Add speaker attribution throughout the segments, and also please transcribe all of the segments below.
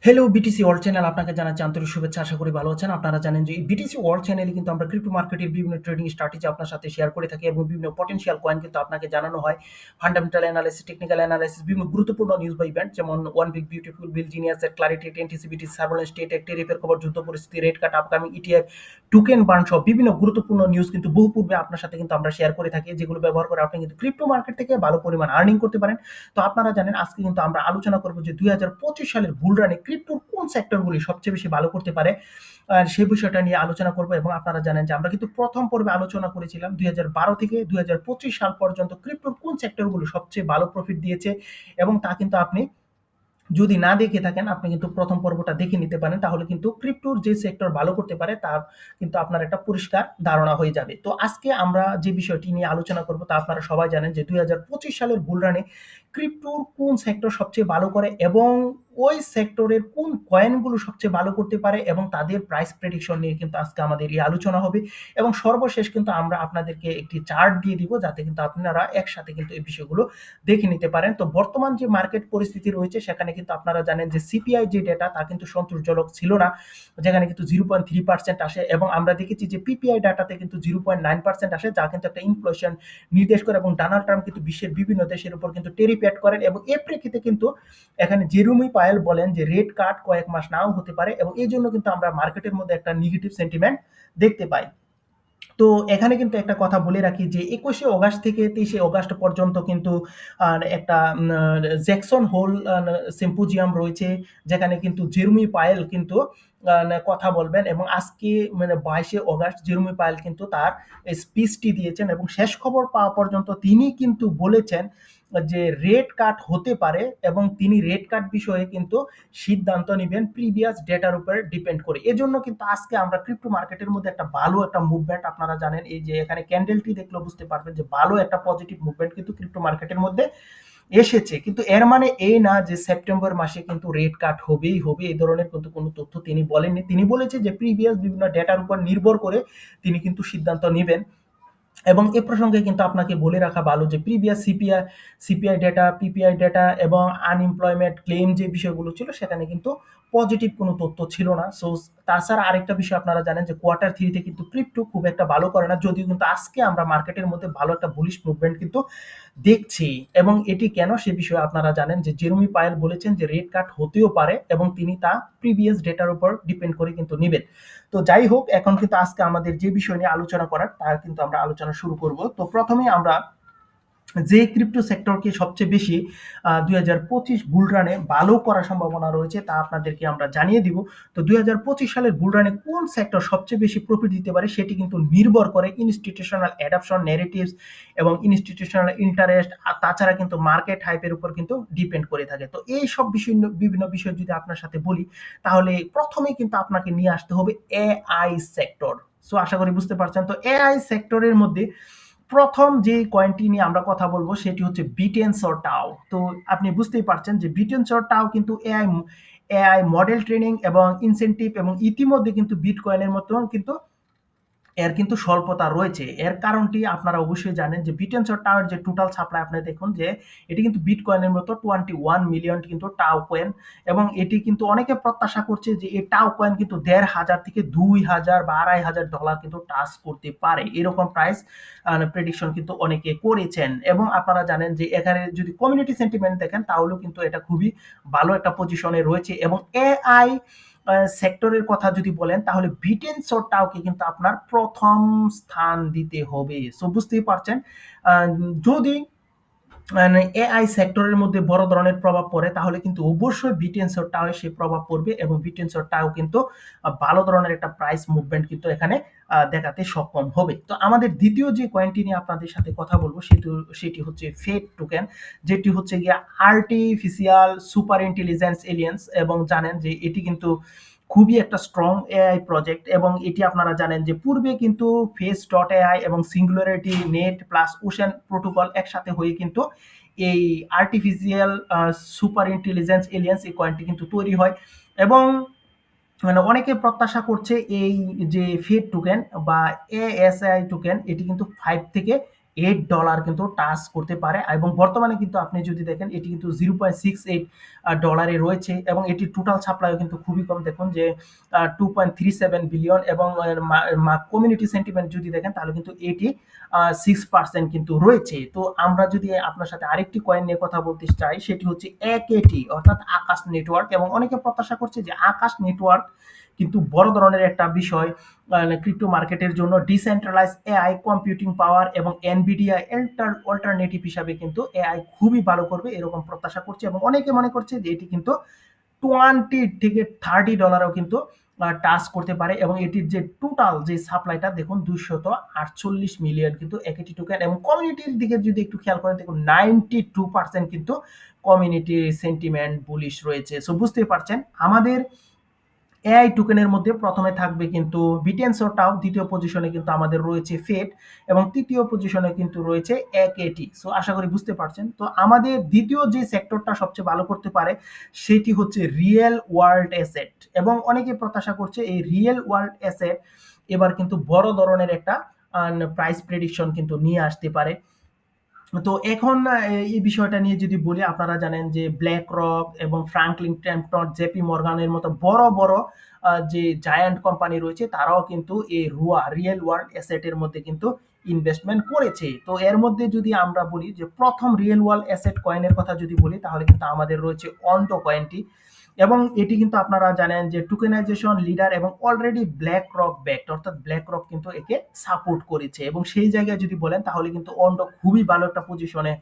Speaker 1: Hello BTC world channel আপনাকে জানাচ্ছি আন্তরিক শুভেচ্ছা। আশা করি ভালো আছেন। আপনারা জানেন যে এই বিটিসি ওয়ার্ল্ড চ্যানেলে কিন্তু আমরা ক্রিপ্টো মার্কেটের বিভিন্ন ট্রেডিং স্ট্র্যাটেজি আপনার সাথে শেয়ার করে থাকি এবং বিভিন্ন পটেনশিয়াল কয়েন কিন্তু আপনাকে জানানো হয়। ফান্ডামেন্টাল অ্যানালাইসিস, টেকনিক্যাল অ্যানালাইসিস, বিভিন্ন গুরুত্বপূর্ণ নিউজ বা ইভেন্ট যেমন ওয়ান বিগ বিউটিফুল বিল, জিনিয়াসের ক্লারিটি, টেনটিসিবিটি, সার্ভেলেন্স স্টেট, টেরিফের খবর, যুদ্ধ পরিস্থিতি, rate cut, upcoming ETF, token burn সহ বিভিন্ন গুরুত্বপূর্ণ নিউজ কিন্তু বহু পূর্বে আপনার সাথে কিন্তু আমরা শেয়ার করে থাকি, যেগুলো ব্যবহার করে আপনি কিন্তু ক্রিপ্টো মার্কেট থেকে ভালো পরিমাণ আর্নিং করতে পারেন। তো আপনারা জানেন আজকে কিন্তু আমরা আলোচনা করব যে 2025 সালের বুল রানে ক্রিপ্টোর কোন সেক্টরগুলি সবচেয়ে বেশি ভালো করতে পারে। সেই বিষয়টা নিয়ে আলোচনা করব এবং আপনারা জানেন যে আমরা কিন্তু প্রথম পর্বে আলোচনা করেছিলাম 2012 থেকে 2025 সাল পর্যন্ত ক্রিপ্টোর কোন সেক্টরগুলো সবচেয়ে ভালো প্রফিট দিয়েছে, এবং তা কিন্তু আপনি যদি না দেখে থাকেন আপনি কিন্তু প্রথম পর্বটা দেখে নিতে পারেন। তাহলে কিন্তু ক্রিপ্টোর যে সেক্টর ভালো করতে পারে তা কিন্তু আপনার একটা পরিষ্কার ধারণা হয়ে যাবে। তো আজকে আমরা যে বিষয়টি নিয়ে আলোচনা করব তা আপনারা সবাই জানেন যে 2025 সালের বুল রানে ক্রিপ্টোর কোন সেক্টর সবচেয়ে ভালো করে এবং ওই সেক্টরের কোন কয়েনগুলো সবচেয়ে ভালো করতে পারে এবং তাদের প্রাইস প্রেডিকশন নিয়ে কিন্তু আজকে আমাদের এই আলোচনা হবে। এবং সর্বশেষ কিন্তু আমরা আপনাদেরকে একটি চার্ট দিয়ে দিব যাতে কিন্তু আপনারা একসাথে কিন্তু এই বিষয়গুলো দেখে নিতে পারেন। তো বর্তমান যে মার্কেট পরিস্থিতি রয়েছে সেখানে কিন্তু আপনারা জানেন যে সিপিআই যে ডেটা তা কিন্তু সন্তোষজনক ছিল না, যেখানে কিন্তু 0.3% আসে, এবং আমরা দেখেছি যে পিপিআই ডাটাতে কিন্তু 0.9% আসে, যা কিন্তু একটা ইনফ্লেশন নির্দেশ করে, এবং ডোনাল্ড ট্রাম্প কিন্তু বিশ্বের বিভিন্ন দেশের উপর কিন্তু টেরিফ অ্যাড করেন, এবং এর প্রেক্ষিতে কিন্তু এখানে জেরুমি পায়েল বলেন যে রেট কাট কয়েক মাস নাও হতে পারে, এবং এই জন্য কিন্তু আমরা মার্কেটের মধ্যে একটা নেগেটিভ সেন্টিমেন্ট দেখতে পাই। তো এখানে কিন্তু একটা কথা বলে রাখি যে 21শে অগাস্ট থেকে 23শে অগাস্ট পর্যন্ত কিন্তু একটা জ্যাকসন হোল সিম্পোজিয়াম রয়েছে, যেখানে কিন্তু জেরমি পায়েল কিন্তু কথা বলবেন, এবং আজকে মানে 22শে অগাস্ট জেরমি পায়েল কিন্তু তার স্পিচটি দিয়েছেন, এবং শেষ খবর পাওয়া পর্যন্ত তিনি কিন্তু বলেছেন যে রেট কাট হতে পারে, এবং তিনি রেট কাট বিষয়ে কিন্তু সিদ্ধান্ত নেবেন প্রিভিয়াস ডেটার উপর ডিপেন্ড করে। এজন্য কিন্তু আজকে আমরা ক্রিপ্টো মার্কেটের মধ্যে একটা ভালো একটা মুভমেন্ট আপনারা জানেন, এই যে এখানে ক্যান্ডেলটি দেখলে বুঝতে পারবেন যে ভালো একটা পজিটিভ মুভমেন্ট কিন্তু ক্রিপ্টো মার্কেটের মধ্যে এসেছে। কিন্তু এর মানে এই না যে সেপ্টেম্বর মাসে কিন্তু রেট কাট হবেই হবে, এই ধরনের কিন্তু কোনো তথ্য তিনি বলেননি। তিনি বলেছে যে প্রিভিয়াস বিভিন্ন ডেটার উপর নির্ভর করে তিনি কিন্তু সিদ্ধান্ত নেবেন। এবং এ প্রসঙ্গে কিন্তু আপনাকে বলে রাখা ভালো যে previous CPI data, PPI data এবং আনএমপ্লয়মেন্ট ক্লেম যে বিষয়গুলো ছিল সেখানে কিন্তু পজিটিভ কোনো তথ্য ছিল না। সো তাছাড়া আরেকটা বিষয় আপনারা জানেন যে কোয়ার্টার থ্রিতে কিন্তু ক্রিপ্টো খুব একটা ভালো করে না, যদিও কিন্তু আজকে আমরা মার্কেটের মধ্যে ভালো একটা বুলিশ মুভমেন্ট কিন্তু দেখছি। এবং এটি কেন সে বিষয়ে আপনারা জানেন যে জেরমি পায়েল বলেছেন যে রেট কাট হতেও পারে, এবং তিনি তা প্রিভিয়াস ডেটার উপর ডিপেন্ড করে কিন্তু নেবেন। তো যাই হোক, এখন কিন্তু আজকে আমাদের যে বিষয় নিয়ে আলোচনা করার তার কিন্তু আমরা আলোচনা শুরু করব। তো প্রথমেই আমরা যে ক্রিপ্টো সেক্টরকে সবচেয়ে বেশি 2025 বুল রানে ভালো করার সম্ভাবনা রয়েছে তা আপনাদেরকে আমরা জানিয়ে দিব। তো 2025 সালের বুল রানে কোন সেক্টর সবচেয়ে বেশি প্রফিট দিতে পারে সেটি কিন্তু নির্ভর করে ইনস্টিটিউশনাল অ্যাডাপশন, ন্যারেটিভস এবং ইনস্টিটিউশনাল ইন্টারেস্ট, আর তাছাড়া কিন্তু মার্কেট হাইপের উপর কিন্তু ডিপেন্ড করে থাকে। তো এই সব বিষয় বিভিন্ন বিষয় যদি আপনার সাথে বলি, তাহলে প্রথমেই কিন্তু আপনাকে নিয়ে আসতে হবে এআই সেক্টর। সো আশা করি বুঝতে পারছেন। তো এআই সেক্টরের মধ্যে প্রথম যে কয়েনটি নিয়ে আমরা কথা বলবো সেটি হচ্ছে বিটেনসর টাও। তো আপনি বুঝতেই পারছেন যে বিটেনসর টাও কিন্তু এআই মডেল ট্রেনিং এবং ইনসেন্টিভ, এবং ইতিমধ্যে কিন্তু বিটকয়েনের মতন কিন্তু এর কিন্তু স্বল্পতা রয়েছে। এর কারণটি আপনারা অবশ্যই জানেন যে বিটেনসর টাওয়ের যে টোটাল সাপ্লাই আপনি দেখুন যে এটি কিন্তু বিটকয়েনের মতো 21 মিলিয়ন কিন্তু টাও কয়েন, এবং এটি কিন্তু অনেকে প্রত্যাশা করছে যে এই টাও কয়েন কিন্তু 1,500 থেকে 2,000 বা $2,500 কিন্তু টাচ করতে পারে, এরকম প্রাইস প্রেডিকশন কিন্তু অনেকে করেছেন। এবং আপনারা জানেন যে এখানে যদি কমিউনিটি সেন্টিমেন্ট দেখেন তাহলেও কিন্তু এটা খুবই ভালো একটা পজিশনে রয়েছে। এবং এআই সেক্টরের কথা যদি বলেন তাহলে বিটেনসরটাওকে কিন্তু আপনার প্রথম স্থান দিতে হবে। সো বুঝতেই পারছেন যদি মানে এআই সেক্টরের মধ্যে বড় ধরনের প্রভাব পড়ে তাহলে কিন্তু অবশ্যই বিটেনসরটাও সে প্রভাব পড়বে, এবং বিটেনসরটাও কিন্তু ভালো ধরনের একটা প্রাইস মুভমেন্ট কিন্তু এখানে দেখাতে সক্ষম হবে। তো আমাদের দ্বিতীয় যে কয়েনটি নিয়ে আপনাদের সাথে কথা বলবো সেটি হচ্ছে ফেট টোকেন, যেটি হচ্ছে গিয়ে আর্টিফিশিয়াল সুপার ইন্টেলিজেন্স এলিয়েন্স, এবং জানেন যে এটি কিন্তু খুবই একটা স্ট্রং এআই প্রজেক্ট, এবং এটি আপনারা জানেন যে পূর্বে কিন্তু ফেস ডট এআই এবং singularity net plus ocean protocol একসাথে হয়ে কিন্তু এই আর্টিফিশিয়াল সুপার ইন্টেলিজেন্স এলিয়েন্স এই কয়েনটি কিন্তু তৈরি হয়। এবং মানে অনেকে প্রত্যাশা করছে এই যে ফেড টোকেন বা এএসআই টোকেন এটি কিন্তু 5 থেকে $8 কিন্তু টাচ করতে পারে এবং বর্তমানে কিন্তু আপনি যদি দেখেন এটি কিন্তু 0.68 ডলারে রয়েছে এবং এটির টোটাল সাপ্লাইও কিন্তু খুবই কম। দেখুন যে 2.37 বিলিয়ন এবং কমিউনিটি সেন্টিমেন্ট যদি দেখেন তাহলে কিন্তু এটি 6% কিন্তু রয়েছে। তো আমরা যদি আপনার সাথে আরেকটি কয়েন নিয়ে কথা বলতে চাই সেটি হচ্ছে AKT অর্থাৎ আকাশ নেটওয়ার্ক এবং অনেকে প্রত্যাশা করছে যে আকাশ নেটওয়ার্ক কিন্তু বড় ধরনের একটা বিষয় ক্রিপ্টো মার্কেটের জন্য ডিসেন্ট্রালাইজ এআই কম্পিউটিং পাওয়ার এবং এনভিডিয়া অল্টারনেটিভ হিসাবে কিন্তু এআই খুবই ভালো করবে এরকম প্রত্যাশা করছে এবং অনেকে মনে করছে যে এটি কিন্তু 20 থেকে $30ও কিন্তু টাচ করতে পারে এবং এটির যে টোটাল যে সাপ্লাইটা দেখুন 248 মিলিয়ন কিন্তু একেটি টোকেন এবং কমিউনিটির দিকে যদি একটু খেয়াল করেন দেখুন 92% কিন্তু কমিউনিটি সেন্টিমেন্ট বুলিশ রয়েছে। সো বুঝতেই পারছেন আমাদের এআই টোকেনের মধ্যে প্রথমে থাকবে কিন্তু বিটেনসো টাও, দ্বিতীয় পজিশনে কিন্তু আমাদের রয়েছে ফেড এবং তৃতীয় পজিশনে কিন্তু রয়েছে একেটি। সো আশা করি বুঝতে পারছেন। তো আমাদের দ্বিতীয় যে সেক্টরটা সবচেয়ে ভালো করতে পারে সেটি হচ্ছে রিয়েল ওয়ার্ল্ড অ্যাসেট এবং অনেকে প্রত্যাশা করছে এই রিয়েল ওয়ার্ল্ড অ্যাসেট এবার কিন্তু বড় ধরনের একটা প্রাইস প্রেডিকশন কিন্তু নিয়ে আসতে পারে। তো এখন এই বিষয়টা নিয়ে যদি বলি আপনারা জানেন যে ব্ল্যাক রক এবং ফ্রাঙ্কলিন টেম্পটন জেপি মর্গানের মতো বড় বড় যে জায়ান্ট কোম্পানি রয়েছে তারাও কিন্তু এই রিয়েল ওয়ার্ল্ড অ্যাসেটের মধ্যে কিন্তু ইনভেস্টমেন্ট করেছে। তো এর মধ্যে যদি আমরা বলি যে প্রথম রিয়েল ওয়ার্ল্ড অ্যাসেট কয়েনের কথা যদি বলি তাহলে কিন্তু আমাদের রয়েছে অন্টো কয়েনটি এবং এটি কিন্তু আপনারা জানেন যে টোকেনাইজেশন লিডার এবং অলরেডি ব্ল্যাক রক ব্যাকড অর্থাৎ ব্ল্যাক রক কিন্তু একে সাপোর্ট করেছে এবং সেই জায়গায় যদি বলেন তাহলে কিন্তু অন্টো খুবই ভালো একটা পজিশনে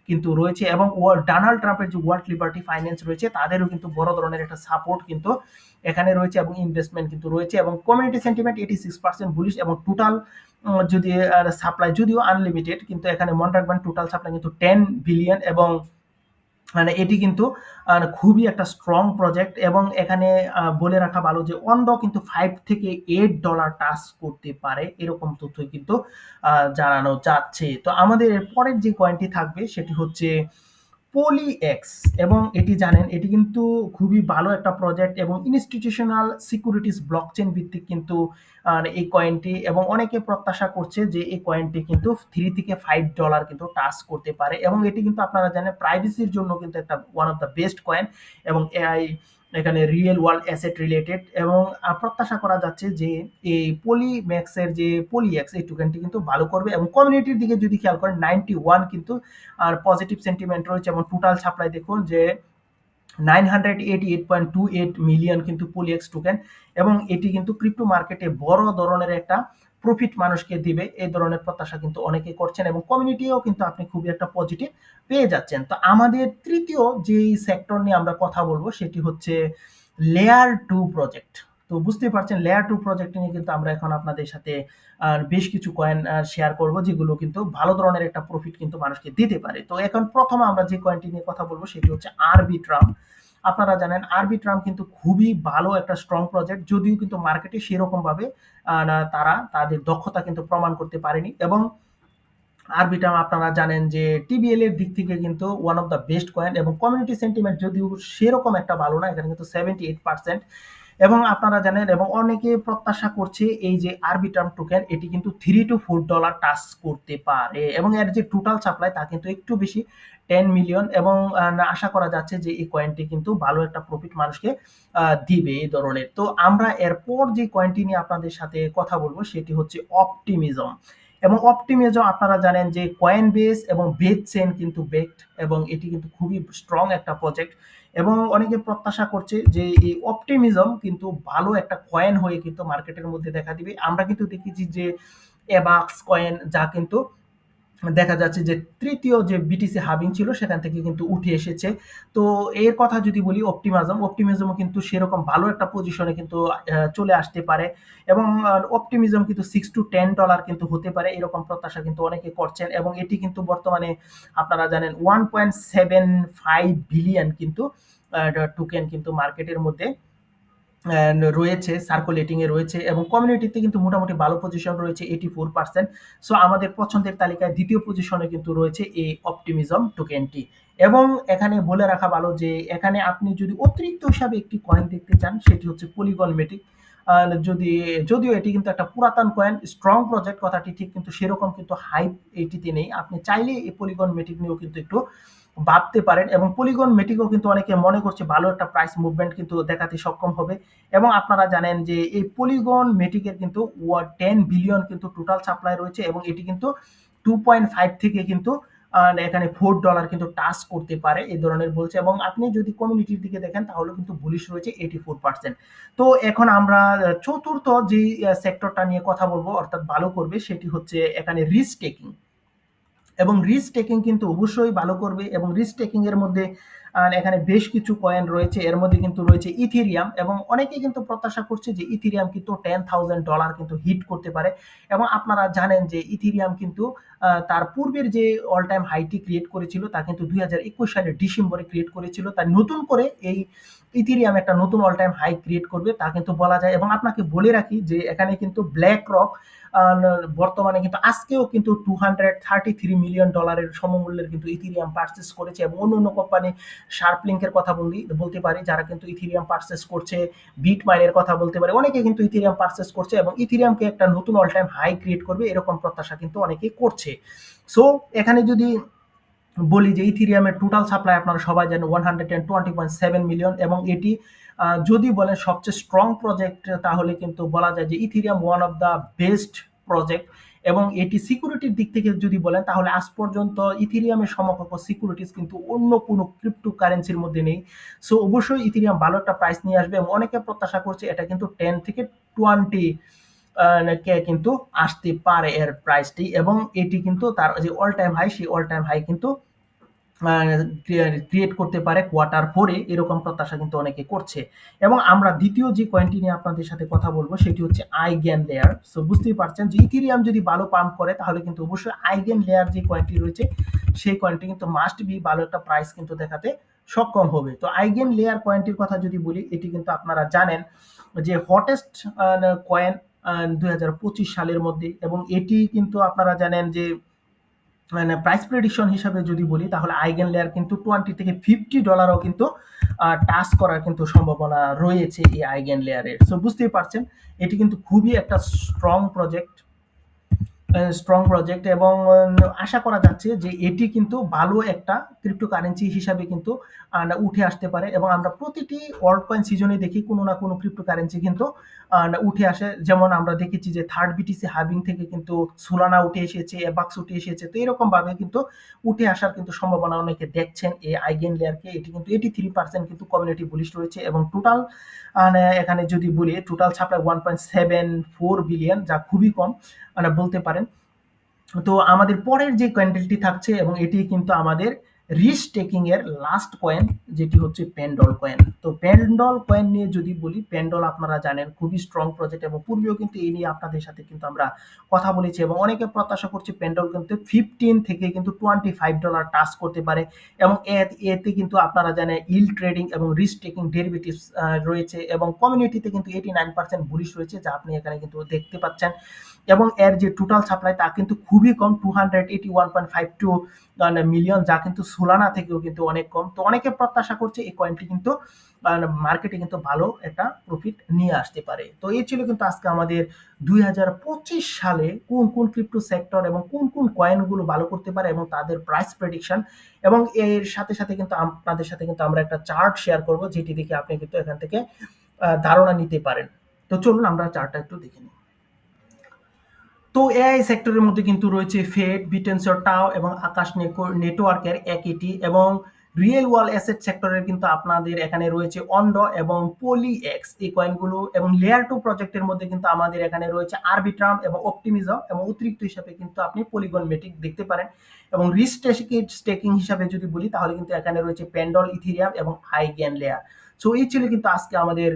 Speaker 1: কিন্তু রয়েছে এবং ডোনাল্ড ট্রাম্পের যে ওয়ার্ল্ড লিবার্টি ফাইন্যান্স রয়েছে তাদেরও কিন্তু বড় ধরনের একটা সাপোর্ট কিন্তু এখানে রয়েছে এবং ইনভেস্টমেন্ট কিন্তু রয়েছে এবং কমিউনিটি সেন্টিমেন্ট 86% বুলিশ এবং টোটাল যদি সাপ্লাই যদিও আনলিমিটেড কিন্তু এখানে মনে রাখবেন টোটাল সাপ্লাই কিন্তু 10 বিলিয়ন এবং মানে এটি কিন্তু খুবই একটা স্ট্রং প্রজেক্ট এবং এখানে বলে রাখা ভালো যে অন্ড কিন্তু 5 থেকে $8 টাচ করতে পারে এরকম তথ্যই কিন্তু জানানো যাচ্ছে। তো আমাদের পরের যে কয়েনটি থাকবে সেটি হচ্ছে পলিএক্স এবং এটি জানেন এটি কিন্তু খুবই ভালো একটা প্রজেক্ট এবং ইনস্টিটিউশনাল সিকিউরিটিজ ব্লকচেন ভিত্তিক কিন্তু এই কয়েনটি এবং অনেকে প্রত্যাশা করছে যে এই কয়েনটি কিন্তু 3 থেকে $5 কিন্তু টাচ করতে পারে এবং এটি কিন্তু আপনারা জানেন প্রাইভেসির জন্য কিন্তু একটা one of the best coin এবং এআই এখানে রিয়েল ওয়ার্ল্ড অ্যাসেট রিলেটেড এবং প্রত্যাশা করা যাচ্ছে যে এই পলিম্যাক্সের যে পলিএক্স এই টোকেনটি কিন্তু ভালো করবে এবং কমিউনিটির দিকে যদি খেয়াল করেন 91 কিন্তু আর পজিটিভ সেন্টিমেন্ট রয়েছে এবং টোটাল সাপ্লাই দেখুন যে 988.28 মিলিয়ন কিন্তু পলিএক্স টোকেন এবং এটি কিন্তু ক্রিপ্টো মার্কেটে বড় ধরনের একটা প্রফিট মানুষকে দিবে এই ধরনের প্রত্যাশা কিন্তু অনেকে করছেন এবং কমিউনিটিও কিন্তু আপনি খুবই একটা পজিটিভ পেয়ে যাচ্ছেন। তো আমাদের তৃতীয় যেই সেক্টর নিয়ে আমরা কথা বলবো সেটি হচ্ছে লেয়ার 2 প্রজেক্ট। তো বুঝতেই পারছেন লেয়ার 2 প্রজেক্ট নিয়ে কিন্তু আমরা এখন আপনাদের সাথে বেশ কিছু কয়েন শেয়ার করব যেগুলো কিন্তু ভালো ধরনের একটা প্রফিট কিন্তু মানুষকে দিতে পারে। তো এখন প্রথমে আমরা যে কয়েনটি নিয়ে কথা বলবো সেটি হচ্ছে আরবিট্রাম। আপনারা জানেন আরবিট্রাম কিন্তু খুবই ভালো একটা স্ট্রং প্রজেক্ট যদিও কিন্তু মার্কেটে সেরকম ভাবে তারা তাদের দক্ষতা কিন্তু প্রমাণ করতে পারেনি এবং আরবিট্রাম আপনারা জানেন যে টিবিএল এর দিক থেকে কিন্তু one of the best coin এবং কমিউনিটি সেন্টিমেন্ট যদিও সেরকম একটা ভালো না এখানে কিন্তু 78% এবং আপনারা জানেন এবং অনেকে প্রত্যাশা করছে এই যে আরবিট্রাম টোকেন এটি কিন্তু $3 to $4 টাচ করতে পারে এবং এর যে টোটাল সাপ্লাই তা কিন্তু একটু বেশি 10 মিলিয়ন এবং আশা করা যাচ্ছে যে এই কয়েনটি কিন্তু ভালো একটা প্রফিট মানুষকে দিবে এই ধরনের। তো আমরা এরপর যে কয়েনটি নিয়ে আপনাদের সাথে কথা বলবো সেটি হচ্ছে অপটিমিজম এবং অপটিমিজম আপনারা জানেন যে কয়েনবেস এবং বেস চেইন কিন্তু বেকড এবং এটি কিন্তু খুবই স্ট্রং একটা প্রজেক্ট এবং অনেকে প্রত্যাশা করছে যে এই অপটিমিজম কিন্তু ভালো একটা কয়েন হয়ে কিন্তু মার্কেটের মধ্যে দেখা দিবে। আমরা কিন্তু দেখেছি যে এবাক্স কয়েন যা কিন্তু দেখা যাচ্ছে যে তৃতীয় যে বিটিসি হাবিং ছিল সেখান থেকে কিন্তু উঠে এসেছে। তো এর কথা যদি বলি অপটিমিজমও কিন্তু সেরকম ভালো একটা পজিশনে কিন্তু চলে আসতে পারে এবং অপটিমিজম কিন্তু $6 to $10 কিন্তু হতে পারে এরকম প্রত্যাশা কিন্তু অনেকে করছেন এবং এটি কিন্তু বর্তমানে আপনারা জানেন 1.75 বিলিয়ন কিন্তু টোকেন কিন্তু মার্কেটের মধ্যে রয়েছে সার্কুলেটিং এ রয়েছে এবং কমিউনিটিতে কিন্তু মোটামুটি ভালো পজিশন রয়েছে 84%। সো আমাদের পছন্দের তালিকায় দ্বিতীয় পজিশনে কিন্তু রয়েছে এই অপটিমিজম টোকেনটি এবং এখানে বলে রাখা ভালো যে এখানে আপনি যদি অতিরিক্ত হিসাবে একটি কয়েন দেখতে চান সেটি হচ্ছে পলিগন মেটিক। যদি যদিও এটি কিন্তু একটা পুরাতন কয়েন, স্ট্রং প্রজেক্ট কথাটি ঠিক, কিন্তু সেরকম কিন্তু হাইপ এটিতে নেই। আপনি চাইলে এই পলিগন মেটিক নিয়েও কিন্তু একটু ভাবতে পারেন, এবং পলিগন মেটিকও কিন্তু অনেকে মনে করছে ভালো একটা প্রাইস মুভমেন্ট কিন্তু দেখাতে সক্ষম হবে। এবং আপনারা জানেন যে এই পলিগন মেটিকের কিন্তু 10 বিলিয়ন কিন্তু টোটাল সাপ্লাই রয়েছে, এবং এটি কিন্তু 2.5 থেকে কিন্তু এখানে $4 কিন্তু টাচ করতে পারে এই ধরনের বলছে। এবং আপনি যদি কমিউনিটির দিকে দেখেন তাহলে কিন্তু বুলিশ রয়েছে 84%। তো এখন আমরা চতুর্থ যে সেক্টরটা নিয়ে কথা বলবো, অর্থাৎ ভালো করবে, সেটি হচ্ছে এখানে রিস্ক টেকিং। এবং রিস্ক টেকিং কিন্তু অবশ্যই ভালো করবে, এবং রিস্ক টেকিং এর মধ্যে এখানে বেশ কিছু কয়েন রয়েছে। এর মধ্যে কিন্তু রয়েছে ইথেরিয়াম, এবং অনেকেই কিন্তু প্রত্যাশা করছে যে ইথেরিয়াম কিন্তু $10,000 কিন্তু হিট করতে পারে। এবং আপনারা জানেন যে ইথেরিয়াম কিন্তু তার পূর্বের যে অল টাইম হাইটি ক্রিয়েট করেছিল তা কিন্তু 2021 সালের ডিসেম্বরে ক্রিয়েট করেছিল। তার নতুন করে এই ইথেরিয়াম একটা নতুন অল টাইম হাই ক্রিয়েট করবে তা কিন্তু বলা যায়। এবং আপনাকে বলে রাখি যে এখানে কিন্তু ব্ল্যাক রক বর্তমানে কিন্তু আজকেও কিন্তু $233 মিলিয়ন সমমূল্যের কিন্তু ইথেরিয়াম পারচেস করেছে। এবং অন্য কোম্পানি শার্পলিংকের কথা বলতে পারি, যারা কিন্তু ইথেরিয়াম পারচেস করছে, বিটমাইনের কথা বলতে পারি, অনেকে কিন্তু ইথেরিয়াম পারচেস করছে, এবং ইথেরিয়ামকে একটা নতুন অল টাইম হাই ক্রিয়েট করবে এরকম প্রত্যাশা কিন্তু অনেকে করছে। সো এখানে যদি বলি যে ইথেরিয়ামের টোটাল সাপ্লাই আপনারা সবাই জানেন 120.7 মিলিয়ন, এবং এটি যদি বলেন সবচেয়ে স্ট্রং প্রজেক্ট, তাহলে কিন্তু বলা যায় যে Ethereum one of the best project. এবং এটি সিকিউরিটির দিক থেকে যদি বলেন তাহলে আজ পর্যন্ত ইথেরিয়ামের সমকক্ষ সিকিউরিটিস কিন্তু অন্য কোনো ক্রিপ্টো কারেন্সির মধ্যে নেই। সো অবশ্যই ইথেরিয়াম ভালো একটা প্রাইস নিয়ে আসবে, এবং অনেকে প্রত্যাশা করছে এটা কিন্তু 10 থেকে 20 কে কিন্তু আসতে পারে এর প্রাইসটি। এবং এটি কিন্তু তার যে অল টাইম হাই, সেই অল টাইম হাই কিন্তু ক্রিয়েট করতে পারে Q4 এরকম প্রত্যাশা কিন্তু অনেকে করছে। এবং আমরা দ্বিতীয় যে কয়েনটি নিয়ে আপনাদের সাথে কথা বলবো সেটি হচ্ছে আইগেন লেয়ার। সো বুঝতেই পারছেন যে ইথেরিয়াম যদি ভালো পাম্প করে তাহলে কিন্তু অবশ্যই আইগেন লেয়ার যে কয়েনটি রয়েছে সেই কয়েনটি কিন্তু মাস্ট বি ভালো একটা প্রাইস কিন্তু দেখাতে সক্ষম হবে। তো আইগেন লেয়ার কয়েনটির কথা যদি বলি, এটি কিন্তু আপনারা জানেন যে হটেস্ট কয়েন 2025 সালের মধ্যে। এবং এটি কিন্তু আপনারা জানেন যে মানে প্রাইস প্রেডিকশন হিসাবে যদি বলি তাহলে আইগেন লেয়ার কিন্তু 20 থেকে $50ও কিন্তু টাচ করার কিন্তু সম্ভাবনা রয়েছে এই আইগেন লেয়ারের। সো বুঝতেই পারছেন এটি কিন্তু খুবই একটা স্ট্রং প্রজেক্ট, এবং আশা করা যাচ্ছে যে এটি কিন্তু ভালো একটা ক্রিপ্টোকারেন্সি হিসাবে কিন্তু উঠে আসতে পারে। এবং আমরা প্রতিটি ওয়ার্ল্ড কয়েন সিজনে দেখি কোনো না কোনো ক্রিপ্টোকারেন্সি কিন্তু উঠে আসে। যেমন আমরা দেখেছি যে থার্ড বিটিসি হাবিং থেকে কিন্তু সোলানা উঠে এসেছে, এবাক্স উঠে এসেছে। তো এরকম ভাবে কিন্তু উঠে আসার কিন্তু সম্ভাবনা অনেকে দেখছেন এই আইগেন লেয়ারকে। এটি কিন্তু 83% কিন্তু কমিউনিটি বুলিশ রয়েছে, এবং টোটাল এখানে যদি বলি টোটাল সাপ্লাই 1.74 বিলিয়ন, যা খুবই কম বলতে পারেন। তো আমাদের পরের যে ক্যান্ডেলটি থাকছে, এবং এটি কিন্তু আমাদের রিস্ক টেকিং এর লাস্ট কয়েন, যেটি হচ্ছে পেন্ডল কয়েন। তো পেন্ডল কয়েন নিয়ে যদি বলি, পেন্ডল আপনারা জানেন খুবই স্ট্রং প্রজেক্ট, এবং পূর্বেও কিন্তু এই নিয়ে আপনাদের সাথে কিন্তু আমরা কথা বলেছি, এবং অনেকে প্রত্যাশা করছে পেন্ডল কিন্তু 15 থেকে কিন্তু $25 টাচ করতে পারে। এবং এতে কিন্তু আপনারা জানেন ইল ট্রেডিং এবং রিস্ক টেকিং ডেরিভেটিভস রয়েছে, এবং কমিউনিটিতে কিন্তু 89% বুলিশ রয়েছে, যা আপনি এখানে কিন্তু দেখতে পাচ্ছেন। এবং এর যে টোটাল সাপ্লাই তা কিন্তু খুবই কম, 281.52 মিলিয়ন, যা কিন্তু সোলানা থেকেও কিন্তু অনেক কম। তো অনেকে প্রত্যাশা করছে এই কয়েনটি কিন্তু মার্কেটে কিন্তু ভালো একটা প্রফিট নিয়ে আসতে পারে। তো এই ছিল কিন্তু আজকে আমাদের 2025 সালে কোন কোন ক্রিপ্টো সেক্টর এবং কোন কোন কয়েনগুলো ভালো করতে পারে এবং তাদের প্রাইস প্রেডিকশন। এবং এর সাথে সাথে কিন্তু আপনাদের সাথে কিন্তু আমরা একটা চার্ট শেয়ার করব, যেটি দেখে আপনি কিন্তু এখান থেকে ধারণা নিতে পারেন। তো চলুন আমরা চার্টটা একটু দেখে নিই। তো এআই সেক্টরের মধ্যে কিন্তু রয়েছে ফেড, বিটেনসর, টাও এবং আকাশ নেটওয়ার্কের একিটি। এবং রিয়েল ওয়ার্ল্ড অ্যাসেট সেক্টরের কিন্তু আপনাদের এখানে রয়েছে অন্ডো এবং পলি এক্স এই কয়েনগুলো। এবং লেয়ার 2 প্রজেক্টের মধ্যে কিন্তু আমাদের এখানে রয়েছে আরবিট্রাম এবং অপটিমিজম, এবং অতিরিক্ত হিসাবে কিন্তু আপনি পলিগন মেটিক দেখতে পারেন। এবং রিস্ক স্টেকিং হিসাবে যদি বলি তাহলে কিন্তু এখানে রয়েছে পেন্ডল, ইথেরিয়াম এবং আইগেন লেয়ার। সো এই ছিল কিন্তু আজকে আমাদের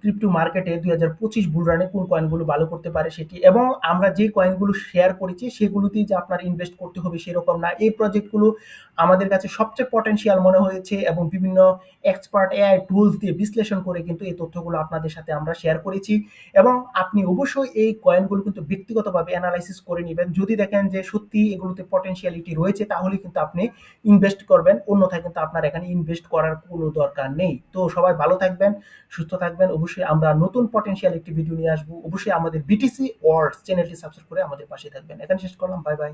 Speaker 1: ক্রিপ্টো মার্কেটে 2025 বুল রানে কোন কয়েনগুলো ভালো করতে পারে সেটি। এবং আমরা যে কয়েনগুলো শেয়ার করেছি সেগুলোতেই যে আপনার ইনভেস্ট করতে হবে সেরকম না। এই প্রজেক্টগুলো আমাদের কাছে সবচেয়ে পটেনশিয়াল মনে হয়েছে, এবং বিভিন্ন এক্সপার্ট এআই টুলস দিয়ে বিশ্লেষণ করে কিন্তু এই তথ্যগুলো আপনাদের সাথে আমরা শেয়ার করেছি। এবং আপনি অবশ্যই এই কয়েনগুলো কিন্তু ব্যক্তিগতভাবে অ্যানালাইসিস করে নেবেন। যদি দেখেন যে সত্যি এগুলোতে পটেনশিয়ালিটি রয়েছে তাহলে কিন্তু আপনি ইনভেস্ট করবেন, অন্যথায় কিন্তু আপনার এখানে ইনভেস্ট করার কোনো দরকার নেই। তো সবাই ভালো থাকবেন, সুস্থ থাকবেন। অবশ্যই আমরা নতুন পটেনশিয়াল একটি ভিডিও নিয়ে আসবো। অবশ্যই আমাদের বিটিসি ওয়ার্ল্ড চ্যানেলটি সাবস্ক্রাইব করে আমাদের পাশে থাকবেন। এখানে শেষ করলাম। Bye bye.